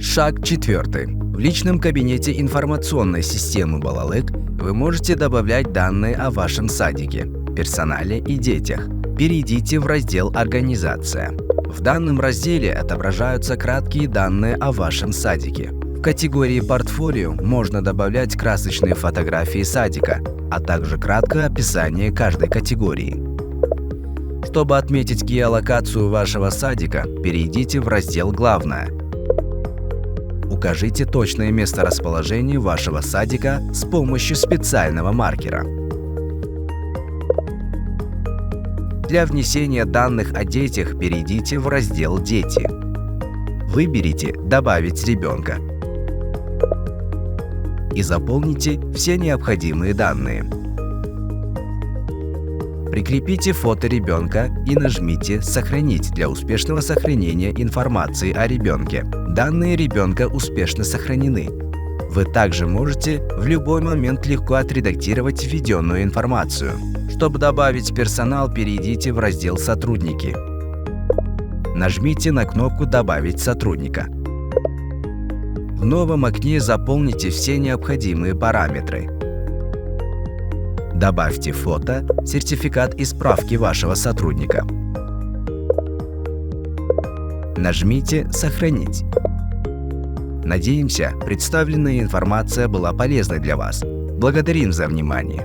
Шаг 4. В личном кабинете информационной системы Балалык вы можете добавлять данные о вашем садике, персонале и детях. Перейдите в раздел «Организация». В данном разделе отображаются краткие данные о вашем садике. В категории «Портфолио» можно добавлять красочные фотографии садика, а также краткое описание каждой категории. Чтобы отметить геолокацию вашего садика, перейдите в раздел «Главное». Укажите точное месторасположение вашего садика с помощью специального маркера. Для внесения данных о детях перейдите в раздел «Дети». Выберите «Добавить ребенка» и заполните все необходимые данные. Прикрепите фото ребенка и нажмите «Сохранить» для успешного сохранения информации о ребенке. Данные ребенка успешно сохранены. Вы также можете в любой момент легко отредактировать введенную информацию. Чтобы добавить персонал, перейдите в раздел «Сотрудники». Нажмите на кнопку «Добавить сотрудника». В новом окне заполните все необходимые параметры. Добавьте фото, сертификат и справки вашего сотрудника. Нажмите «Сохранить». Надеемся, представленная информация была полезной для вас. Благодарим за внимание.